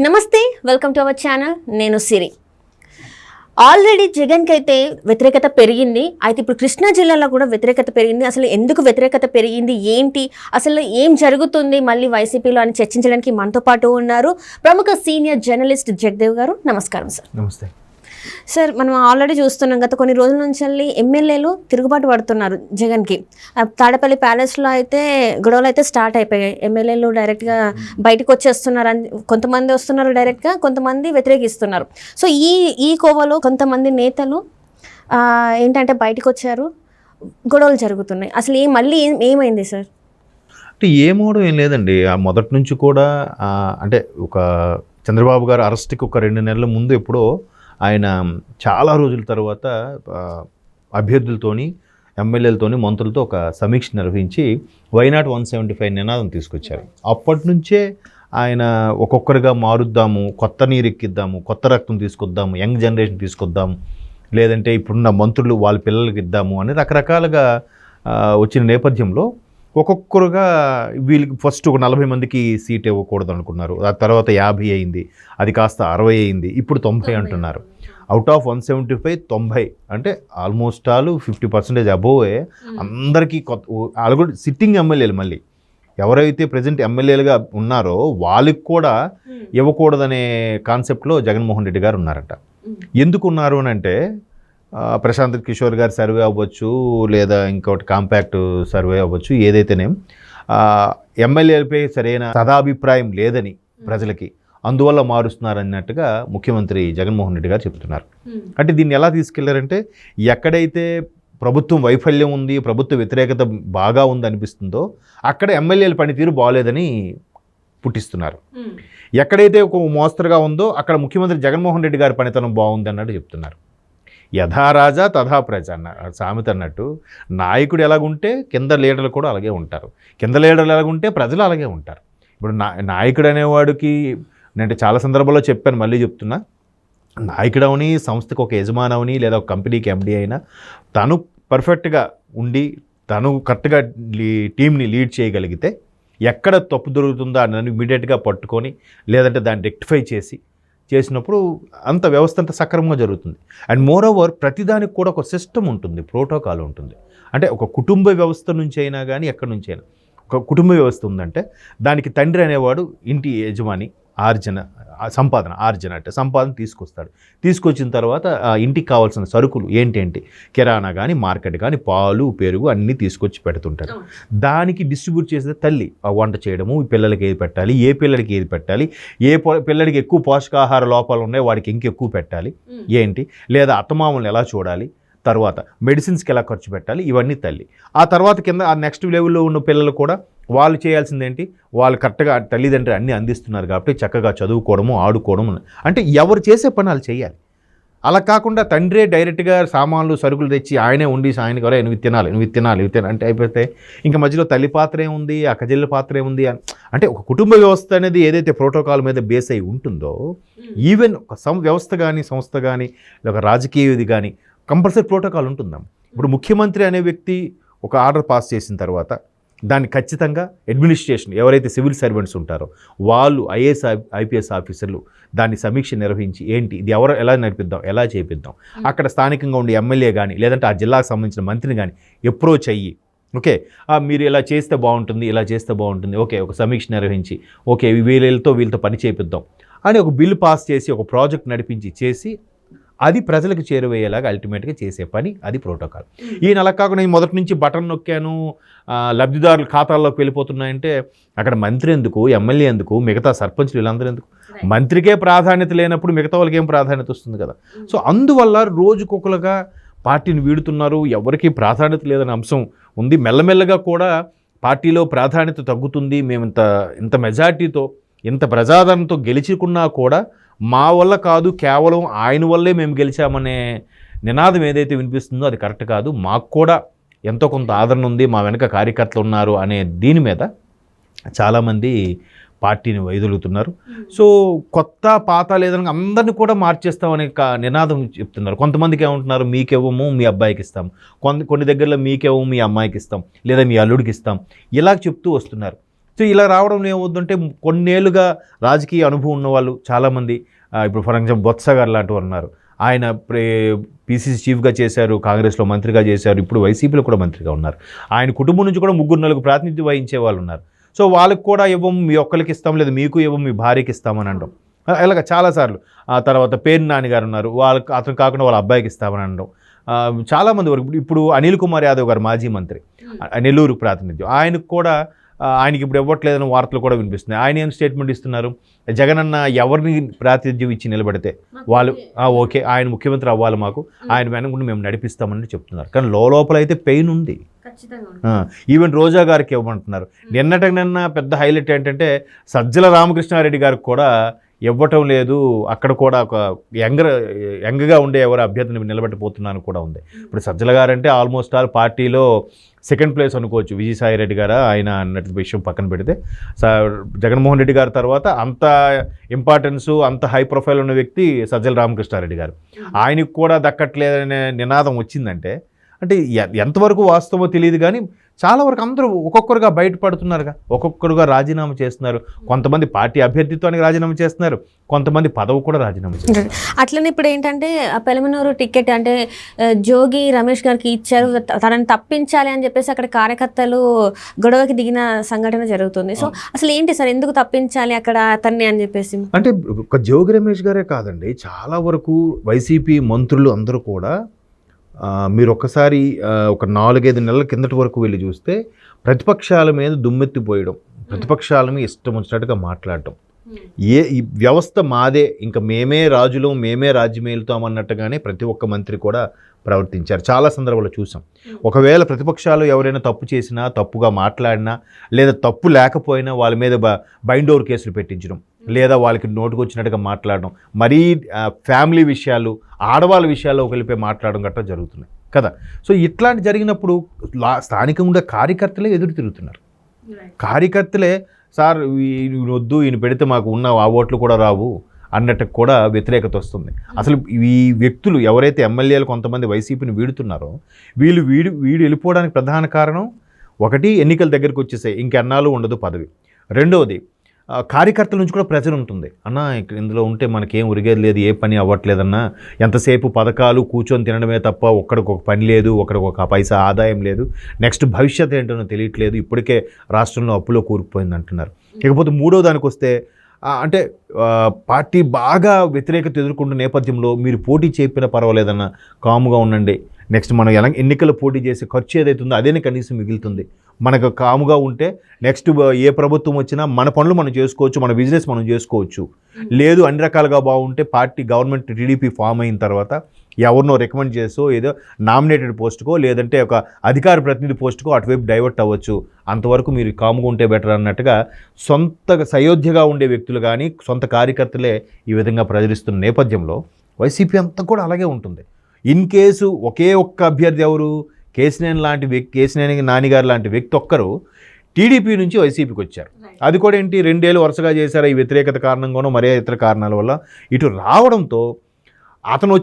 నమస్తే, welcome to our channel. నేను సిరి. Already జగన్కి అయితే వ్యతిరేకత పెరిగింది. అయితే ఇప్పుడు కృష్ణా జిల్లాలో కూడా వ్యతిరేకత పెరిగింది. అసలు ఎందుకు వ్యతిరేకత పెరిగింది, ఏంటి, అసలు ఏం జరుగుతుంది మళ్ళీ వైసీపీలో అని చర్చించడానికి మనతో పాటు ఉన్నారు ప్రముఖ సీనియర్ జర్నలిస్ట్ జగదేవ్ గారు. నమస్కారం సార్. నమస్తే సార్. మనం ఆల్రెడీ చూస్తున్నాం, గత కొన్ని రోజుల నుంచి ఎమ్మెల్యేలు తిరుగుబాటు పడుతున్నారు జగన్కి. తాడేపల్లి ప్యాలెస్లో అయితే గొడవలు అయితే స్టార్ట్ అయిపోయాయి. ఎమ్మెల్యేలు డైరెక్ట్గా బయటకు వచ్చేస్తున్నారు, కొంతమంది వస్తున్నారు డైరెక్ట్గా, కొంతమంది వ్యతిరేకిస్తున్నారు. సో ఈ కోవలో కొంతమంది నేతలు ఏంటంటే బయటకు వచ్చారు, గొడవలు జరుగుతున్నాయి. అసలు మళ్ళీ ఏమైంది సార్? అంటే ఏమవడం ఏం లేదండి. ఆ మొదటి నుంచి కూడా అంటే ఒక చంద్రబాబు గారు అరెస్ట్కి ఒక 2 నెలల ముందు ఎప్పుడో ఆయన చాలా రోజుల తర్వాత అభ్యర్థులతోని, ఎమ్మెల్యేలతోని, మంత్రులతో ఒక సమీక్ష నిర్వహించి వైనాట్ 175 నినాదం తీసుకొచ్చారు. అప్పటి నుంచే ఆయన ఒక్కొక్కరిగా మారుద్దాము, కొత్త నీరు ఎక్కిద్దాము, కొత్త రక్తం తీసుకొద్దాము, యంగ్ జనరేషన్ తీసుకొద్దాము, లేదంటే ఇప్పుడున్న మంత్రులు వాళ్ళ పిల్లలకి ఇద్దాము అని రకరకాలుగా వచ్చిన నేపథ్యంలో ఒక్కొక్కరుగా వీళ్ళకి ఫస్ట్ ఒక 40 మందికి సీట్ ఇవ్వకూడదు అనుకున్నారు. ఆ తర్వాత 50 అయింది, అది కాస్త 60 అయింది, ఇప్పుడు 90 అంటున్నారు. అవుట్ ఆఫ్ 175 90 అంటే ఆల్మోస్ట్ ఆల్ 50% అబోవే అందరికీ వాళ్ళు కూడా సిట్టింగ్ ఎమ్మెల్యేలు. మళ్ళీ ఎవరైతే ప్రజెంట్ ఎమ్మెల్యేలుగా ఉన్నారో వాళ్ళకి కూడా ఇవ్వకూడదనే కాన్సెప్ట్లో జగన్మోహన్ రెడ్డి గారు ఉన్నారట. ఎందుకు ఉన్నారు అని అంటే ప్రశాంత్ కిషోర్ గారి సర్వే అవ్వచ్చు, లేదా ఇంకోటి కాంపాక్ట్ సర్వే అవ్వచ్చు, ఏదైతేనే ఎమ్మెల్యేలపై సరైన సదాభిప్రాయం లేదని ప్రజలకి, అందువల్ల మారుస్తున్నారు అన్నట్టుగా ముఖ్యమంత్రి జగన్మోహన్ రెడ్డి గారు చెప్తున్నారు. అంటే దీన్ని ఎలా తీసుకెళ్లారంటే, ఎక్కడైతే ప్రభుత్వం వైఫల్యం ఉంది, ప్రభుత్వ వ్యతిరేకత బాగా ఉంది అనిపిస్తుందో అక్కడ ఎమ్మెల్యేల పనితీరు బాగోలేదని పుట్టిస్తున్నారు. ఎక్కడైతే ఒక మోస్తరుగా ఉందో అక్కడ ముఖ్యమంత్రి జగన్మోహన్ రెడ్డి గారి పనితనం బాగుంది అన్నట్టు చెప్తున్నారు. యథా రాజా తథా ప్రజ అన్న సామెత అన్నట్టు, నాయకుడు ఎలాగుంటే కింద లీడర్లు కూడా అలాగే ఉంటారు, కింద లీడర్లు ఎలాగుంటే ప్రజలు అలాగే ఉంటారు. ఇప్పుడు నాయకుడు అనేవాడికి నేను చాలా సందర్భాల్లో చెప్పాను, మళ్ళీ చెప్తున్నా, నాయకుడు అవని, సంస్థకు ఒక యజమానవని, లేదా ఒక కంపెనీకి ఎండి అయినా తను పర్ఫెక్ట్గా ఉండి తను కరెక్ట్గా టీంని లీడ్ చేయగలిగితే ఎక్కడ తప్పు దొరుకుతుందో దాన్ని ఇమీడియట్గా పట్టుకొని, లేదంటే దాన్ని రెక్టిఫై చేసినప్పుడు అంత వ్యవస్థ అంతా సక్రమంగా జరుగుతుంది. అండ్ మోర్ ఓవర్ ప్రతిదానికి కూడా ఒక సిస్టమ్ ఉంటుంది, ప్రోటోకాల్ ఉంటుంది. అంటే ఒక కుటుంబ వ్యవస్థ నుంచి అయినా కానీ ఎక్కడి నుంచి అయినా ఒక కుటుంబ వ్యవస్థ ఉందంటే దానికి తండ్రి అనేవాడు ఇంటి యజమాని, సంపాదన తీసుకొస్తాడు. తీసుకొచ్చిన తర్వాత ఇంటికి కావాల్సిన సరుకులు ఏంటేంటి, కిరాణా కానీ, మార్కెట్ కానీ, పాలు, పెరుగు అన్నీ తీసుకొచ్చి పెడుతుంటాడు. దానికి డిస్ట్రిబ్యూట్ చేసేది తల్లి. వంట చేయడము, పిల్లలకి ఏది పెట్టాలి, ఏ పిల్లడికి ఏది పెట్టాలి, ఏ పిల్లడికి ఎక్కువ పోషకాహార లోపాలు ఉన్నాయి వాడికి ఇంకెక్కువ పెట్టాలి ఏంటి, లేదా అత్తమామల్ని ఎలా చూడాలి, తర్వాత మెడిసిన్స్కి ఎలా ఖర్చు పెట్టాలి, ఇవన్నీ తల్లి. ఆ తర్వాత కింద ఆ నెక్స్ట్ లెవెల్లో ఉన్న పిల్లలు కూడా వాళ్ళు చేయాల్సిందేంటి, వాళ్ళు కరెక్ట్గా తల్లిదండ్రులు అన్నీ అందిస్తున్నారు కాబట్టి చక్కగా చదువుకోవడము, ఆడుకోవడము, అంటే ఎవరు చేసే పని వాళ్ళు చేయాలి. అలా కాకుండా తండ్రే డైరెక్ట్గా సామాన్లు సరుకులు తెచ్చి ఆయనే ఉండి ఆయనకి ఎవరో నువ్వు తినాలి అంటే అయిపోతే ఇంకా మధ్యలో తల్లి పాత్ర ఏముంది, అక్కజల్లి పాత్ర ఏముంది అంటే ఒక కుటుంబ వ్యవస్థ అనేది ఏదైతే ప్రోటోకాల్ మీద బేస్ అయి ఉంటుందో, ఈవెన్ ఒక వ్యవస్థ కానీ, సంస్థ కానీ, ఒక రాజకీయది కానీ కంపల్సరీ ప్రోటోకాల్ ఉంటుందాం. ఇప్పుడు ముఖ్యమంత్రి అనే వ్యక్తి ఒక ఆర్డర్ పాస్ చేసిన తర్వాత దాన్ని ఖచ్చితంగా అడ్మినిస్ట్రేషన్, ఎవరైతే సివిల్ సర్వెంట్స్ ఉంటారో వాళ్ళు, ఐఏఎస్ ఐపీఎస్ ఆఫీసర్లు దాన్ని సమీక్ష నిర్వహించి ఏంటి ఇది ఎలా నడిపిద్దాం, ఎలా చేపిద్దాం, అక్కడ స్థానికంగా ఉండే ఎమ్మెల్యే కానీ, లేదంటే ఆ జిల్లాకు సంబంధించిన మంత్రిని కానీ అప్రోచ్ అయ్యి, ఓకే మీరు ఇలా చేస్తే బాగుంటుంది, ఇలా చేస్తే బాగుంటుంది, ఓకే ఒక సమీక్ష నిర్వహించి, ఓకే వీళ్ళతో పని చేపిద్దాం అని ఒక బిల్లు పాస్ చేసి, ఒక ప్రాజెక్ట్ నడిపించి చేసి అది ప్రజలకు చేరువయ్యేలాగా అల్టిమేట్గా చేసే పని, అది ప్రోటోకాల్. ఈయన అలా కాకుండా నేను మొదటి నుంచి బటన్ నొక్కాను, లబ్ధిదారుల ఖాతాల్లోకి వెళ్ళిపోతున్నాయంటే అక్కడ మంత్రి ఎందుకు, ఎమ్మెల్యే ఎందుకు, మిగతా సర్పంచ్లు వీళ్ళందరూ ఎందుకు? మంత్రికే ప్రాధాన్యత లేనప్పుడు మిగతా వాళ్ళకి ఏం ప్రాధాన్యత వస్తుంది కదా. సో అందువల్ల రోజుకొకరుగా పార్టీని వీడుతున్నారు, ఎవరికి ప్రాధాన్యత లేదనే అంశం ఉంది. మెల్లమెల్లగా కూడా పార్టీలో ప్రాధాన్యత తగ్గుతుంది, మేము ఇంత మెజార్టీతో, ఇంత ప్రజాదరణతో గెలుచుకున్నా కూడా మా వల్ల కాదు, కేవలం ఆయన వల్లే మేము గెలిచామనే నినాదం ఏదైతే వినిపిస్తుందో అది కరెక్ట్ కాదు. మాకు కూడా ఎంతో కొంత ఆదరణ ఉంది, మా వెనక కార్యకర్తలు ఉన్నారు అనే దీని మీద చాలామంది పార్టీని వైదొలుగుతున్నారు. సో కొత్త పాత లేదని అందరినీ కూడా మార్చేస్తామనే నినాదం చెప్తున్నారు. కొంతమందికి ఏమంటున్నారు, మీకేమో మీ అబ్బాయికి ఇస్తాం, కొన్ని దగ్గరలో మీకేమో మీ అమ్మాయికి ఇస్తాం, లేదా మీ అల్లుడికి ఇస్తాం, ఇలా చెప్తూ వస్తున్నారు. సో ఇలా రావడం ఏమవుతుందంటే కొన్నేళ్ళుగా రాజకీయ అనుభవం ఉన్న వాళ్ళు చాలామంది, ఇప్పుడు ఫర్ ఎగ్జాంపుల్ బొత్స గారు లాంటి వాళ్ళు ఉన్నారు. ఆయన పీసీసీ చీఫ్గా చేశారు, కాంగ్రెస్లో మంత్రిగా చేశారు, ఇప్పుడు వైసీపీలో కూడా మంత్రిగా ఉన్నారు. ఆయన కుటుంబం నుంచి కూడా 3-4 ప్రాతినిధ్యం వహించే వాళ్ళు ఉన్నారు. సో వాళ్ళకి కూడా ఇవ్వం, మీ ఒక్కరికి ఇస్తాం, లేదు మీకు ఇవ్వం, మీ భార్యకి ఇస్తామని అనడం. ఇలాగ చాలాసార్లు. ఆ తర్వాత పేర్ని నాని గారు ఉన్నారు, వాళ్ళకి అతను కాకుండా వాళ్ళ అబ్బాయికి ఇస్తామని అనడం. చాలామంది వరకు ఇప్పుడు అనిల్ కుమార్ యాదవ్ గారు మాజీ మంత్రి, నెల్లూరు ప్రాతినిధ్యం, ఆయనకు కూడా ఆయనకి ఇప్పుడు ఇవ్వట్లేదని వార్తలు కూడా వినిపిస్తున్నాయి. ఆయన ఏం స్టేట్మెంట్ ఇస్తున్నారు, జగనన్న ఎవరిని ప్రాతినిధ్యం ఇచ్చి నిలబడితే వాళ్ళు ఓకే ఆయన ముఖ్యమంత్రి అవ్వాలి, మాకు ఆయన వెనకుండా మేము నడిపిస్తామని చెప్తున్నారు. కానీ లోపల అయితే పెయిన్ ఉంది. ఈవెన్ రోజా గారికి ఇవ్వమంటున్నారు. నిన్న పెద్ద హైలైట్ ఏంటంటే సజ్జల రామకృష్ణారెడ్డి గారికి కూడా ఇవ్వటం లేదు. అక్కడ కూడా ఒక యంగ్గా ఉండే ఎవరు అభ్యర్థిని నిలబెట్టిపోతున్నాను కూడా ఉంది. ఇప్పుడు సజ్జల గారు అంటే ఆల్మోస్ట్ ఆల్ పార్టీలో సెకండ్ ప్లేస్ అనుకోవచ్చు. విజయసాయి రెడ్డి గారు ఆయన అన్నట్టు విషయం పక్కన పెడితే జగన్మోహన్ రెడ్డి గారి తర్వాత అంత ఇంపార్టెన్సు అంత హై ప్రొఫైల్ ఉన్న వ్యక్తి సజ్జల రామకృష్ణారెడ్డి గారు. ఆయనకు కూడా దక్కట్లేదనే నినాదం వచ్చిందంటే ఎంతవరకు వాస్తవమో తెలియదు. కానీ చాలా వరకు అందరూ ఒక్కొక్కరుగా బయటపడుతున్నారుగా, ఒక్కొక్కరుగా రాజీనామా చేస్తున్నారు. కొంతమంది పార్టీ అభ్యర్థిత్వానికి రాజీనామా చేస్తున్నారు, కొంతమంది పదవి కూడా రాజీనామా చేస్తున్నారు. అట్లనే ఇప్పుడు ఏంటంటే పెలమనూరు టికెట్ అంటే జోగి రమేష్ గారికి ఇచ్చారు, తనని తప్పించాలి అని చెప్పేసి అక్కడ కార్యకర్తలు గొడవకి దిగిన సంఘటన జరుగుతుంది. సో అసలు ఏంటి సార్, ఎందుకు తప్పించాలి అక్కడ అతన్ని అని చెప్పేసి? అంటే ఒక జోగి రమేష్ గారే కాదండి, చాలా వరకు వైసీపీ మంత్రులు అందరూ కూడా మీరు ఒక్కసారి ఒక 4-5 నెలల కిందటి వరకు వెళ్ళి చూస్తే ప్రతిపక్షాల మీద దుమ్మెత్తిపోయడం, ప్రతిపక్షాల మీద ఇష్టం వచ్చినట్టుగా మాట్లాడటం, ఈ వ్యవస్థ మాదే, ఇంకా మేమే రాజులం, మేమే రాజ్యమేలుతామన్నట్టుగానే ప్రతి ఒక్క మంత్రి కూడా ప్రవర్తించారు. చాలా సందర్భాల్లో చూసాం. ఒకవేళ ప్రతిపక్షాలు ఎవరైనా తప్పు చేసినా, తప్పుగా మాట్లాడినా, లేదా తప్పు లేకపోయినా వాళ్ళ మీద బైండ్ ఓవర్ కేసులు పెట్టించడం, లేదా వాళ్ళకి నోటుకు వచ్చినట్టుగా మాట్లాడడం, మరీ ఫ్యామిలీ విషయాలు, ఆడవాళ్ళ విషయాల్లో కలిపే మాట్లాడడం గట్రా జరుగుతున్నాయి కదా. సో ఇట్లాంటి జరిగినప్పుడు స్థానికంగా ఉండే కార్యకర్తలే ఎదురు తిరుగుతున్నారు. కార్యకర్తలే సార్ ఈయన వద్దు, ఈయన పెడితే మాకు ఉన్న ఆ ఓట్లు కూడా రావు అన్నట్టు కూడా వ్యతిరేకత వస్తుంది. అసలు ఈ వ్యక్తులు ఎవరైతే ఎమ్మెల్యేలు కొంతమంది వైసీపీని వీడుతున్నారో వీళ్ళు వెళ్ళిపోవడానికి ప్రధాన కారణం ఒకటి, ఎన్నికల దగ్గరికి వచ్చేసాయి, ఇంకెన్నాళ్ళు ఉండదు పదవి. రెండవది, కార్యకర్తల నుంచి కూడా ప్రెజర్ ఉంటుంది. అన్న ఇందులో ఉంటే మనకేం ఉరిగేది లేదు, ఏ పని అవ్వట్లేదన్నా, ఎంతసేపు పథకాలు కూర్చొని తినడమే తప్ప ఒక్కడికి ఒక పని లేదు, ఒకడికి ఒక పైసా ఆదాయం లేదు, నెక్స్ట్ భవిష్యత్ ఏంటో తెలియట్లేదు, ఇప్పటికే రాష్ట్రంలో అప్పులో కూరుకుపోయింది అంటున్నారు. ఇకపోతే మూడో దానికి వస్తే అంటే పార్టీ బాగా వ్యతిరేకత ఎదుర్కొంటున్న నేపథ్యంలో మీరు పోటీ చేయకపోయినా పర్వాలేదన్నా, కాముగా ఉండండి, నెక్స్ట్ మనం ఎన్నికల్లో పోటీ చేసే ఖర్చు ఏదైతుందో అదేనే కనీసం మిగులుతుంది, మనకు కాముగా ఉంటే నెక్స్ట్ ఏ ప్రభుత్వం వచ్చినా మన పనులు మనం చేసుకోవచ్చు, మన బిజినెస్ మనం చేసుకోవచ్చు. లేదు అన్ని రకాలుగా బాగుంటే పార్టీ గవర్నమెంట్ టీడీపీ ఫామ్ అయిన తర్వాత ఎవరినో రికమెండ్ చేసో ఏదో నామినేటెడ్ పోస్టుకో లేదంటే ఒక అధికార ప్రతినిధి పోస్టుకో అటువైపు డైవర్ట్ అవ్వచ్చు, అంతవరకు మీరు కాముగా ఉంటే బెటర్ అన్నట్టుగా సొంత సయోధ్యగా ఉండే వ్యక్తులు కానీ సొంత కార్యకర్తలే ఈ విధంగా ప్రజరిస్తున్న నేపథ్యంలో వైసీపీ అంతా కూడా అలాగే ఉంటుంది. ఇన్ కేసు ఒకే ఒక్క అభ్యర్థి ఎవరు, కేశినేని నానిగారు లాంటి వ్యక్తి ఒక్కరు టీడీపీ నుంచి వైసీపీకి వచ్చారు. అది కూడా ఏంటి, 2 ఏళ్ళు వరుసగా చేశారు. ఈ వ్యతిరేకత కారణంగానో మరే ఇతర కారణాల వల్ల ఇటు రావడంతో అతను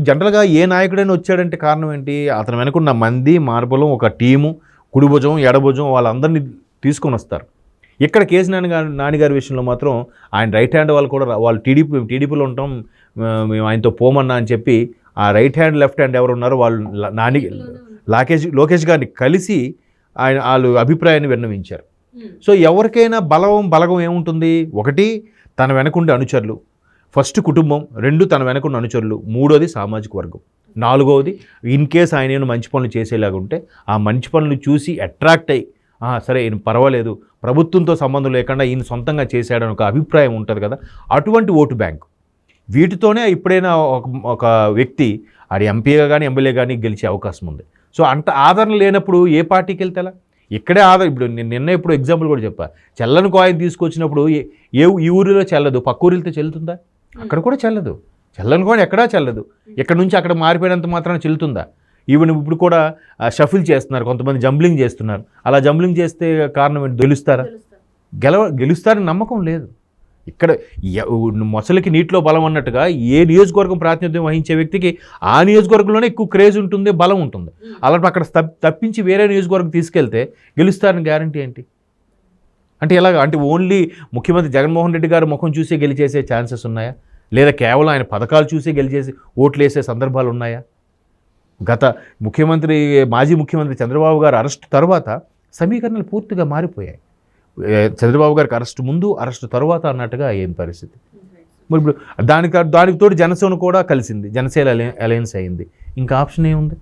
జనరల్గా ఏ నాయకుడైనా వచ్చాడంటే కారణం ఏంటి, అతను వెనుకున్న మంది మార్బలం ఒక టీము, కుడిభుజం ఎడభుజం వాళ్ళందరినీ తీసుకొని వస్తారు. ఇక్కడ కేశినేని నానిగారి విషయంలో మాత్రం ఆయన రైట్ హ్యాండ్ వాళ్ళు కూడా వాళ్ళు టీడీపీలో ఉంటాం, మేము ఆయనతో పోమన్నా అని చెప్పి ఆ రైట్ హ్యాండ్ లెఫ్ట్ హ్యాండ్ ఎవరు ఉన్నారో వాళ్ళు లోకేష్ గారిని కలిసి వాళ్ళు అభిప్రాయాన్ని విన్నవించారు. సో ఎవరికైనా బలగం ఏముంటుంది, ఒకటి తన వెనకుండే అనుచరులు, ఫస్ట్ కుటుంబం, 2 తన వెనకున్న అనుచరులు, 3వది సామాజిక వర్గం, 4వది ఇన్ కేస్ ఆయన ఏమైనా మంచి పనులు చేసేలాగా ఉంటే ఆ మంచి పనులు చూసి అట్రాక్ట్ అయ్యి సరే ఈయన పర్వాలేదు, ప్రభుత్వంతో సంబంధం లేకుండా ఈయన సొంతంగా చేశాడని ఒక అభిప్రాయం ఉంటుంది కదా, అటువంటి ఓటు బ్యాంక్. వీటితోనే ఇప్పుడైనా ఒక వ్యక్తి అది ఎంపీగా కానీ ఎమ్మెల్యే కానీ గెలిచే అవకాశం ఉంది. సో అంత ఆదరణ లేనప్పుడు ఏ పార్టీకి వెళ్తేలా, ఇక్కడే ఇప్పుడు నిన్న ఇప్పుడు ఎగ్జాంపుల్ కూడా చెప్పా, చెల్లని కాయిన్ తీసుకొచ్చినప్పుడు ఈ ఊరిలో చెల్లదు, పక్క ఊరితో చెల్లుతుందా, అక్కడ కూడా చెల్లదు. చెల్లని కాయిన్ ఎక్కడా చెల్లదు, ఇక్కడ నుంచి అక్కడ మారిపోయినంత మాత్రాన చెల్లుతుందా? ఈవెన్ ఇప్పుడు కూడా షఫిల్ చేస్తున్నారు, కొంతమంది జంబ్లింగ్ చేస్తున్నారు. అలా జంబ్లింగ్ చేస్తే కారణం ఏంటి, గెలుస్తారని నమ్మకం లేదు. ఇక్కడ మొసలికి నీటిలో బలం అన్నట్టుగా ఏ నియోజకవర్గం ప్రాతినిధ్యం వహించే వ్యక్తికి ఆ నియోజకవర్గంలోనే ఎక్కువ క్రేజ్ ఉంటుంది, బలం ఉంటుంది. అలాంటి అక్కడ తప్పించి వేరే నియోజకవర్గం తీసుకెళ్తే గెలుస్తారని గ్యారంటీ ఏంటి? అంటే ఎలాగ అంటే ఓన్లీ ముఖ్యమంత్రి జగన్మోహన్ రెడ్డి గారు ముఖం చూసే గెలిచేసే ఛాన్సెస్ ఉన్నాయా, లేదా కేవలం ఆయన పథకాలు చూసే గెలిచేసి ఓట్లు వేసే సందర్భాలు ఉన్నాయా? గత మాజీ ముఖ్యమంత్రి చంద్రబాబు గారు అరెస్ట్ తర్వాత సమీకరణలు పూర్తిగా మారిపోయాయి. చంద్రబాబు గారికి అరెస్ట్ ముందు, అరెస్ట్ తర్వాత అన్నట్టుగా అయ్యింది పరిస్థితి. మరి ఇప్పుడు దానికి తోడు జనసేన కూడా కలిసింది, జనసేన అలయన్స్ అయింది. ఇంకా ఆప్షన్ ఏముంది?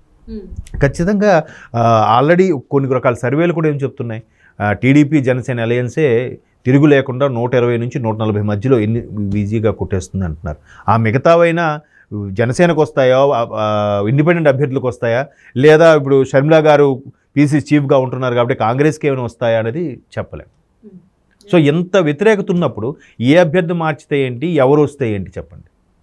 ఖచ్చితంగా ఆల్రెడీ కొన్ని రకాల సర్వేలు కూడా ఏం చెప్తున్నాయి, టీడీపీ జనసేన అలయన్సే తిరుగు లేకుండా 120 నుంచి 140 మధ్యలో ఈజీగా కొట్టేస్తుంది అంటున్నారు. ఆ మిగతావైనా జనసేనకు వస్తాయా, ఇండిపెండెంట్ అభ్యర్థులకు వస్తాయా, లేదా ఇప్పుడు షర్మిలా గారు పీసీ చీఫ్గా ఉంటున్నారు కాబట్టి కాంగ్రెస్కి ఏమైనా వస్తాయా అనేది చెప్పలేం. సో ఎంత వ్యతిరేకత ఉన్నప్పుడు ఏ అభ్యర్థి మార్చితే ఏంటి, ఎవరు వస్తే ఏంటి చెప్పండి.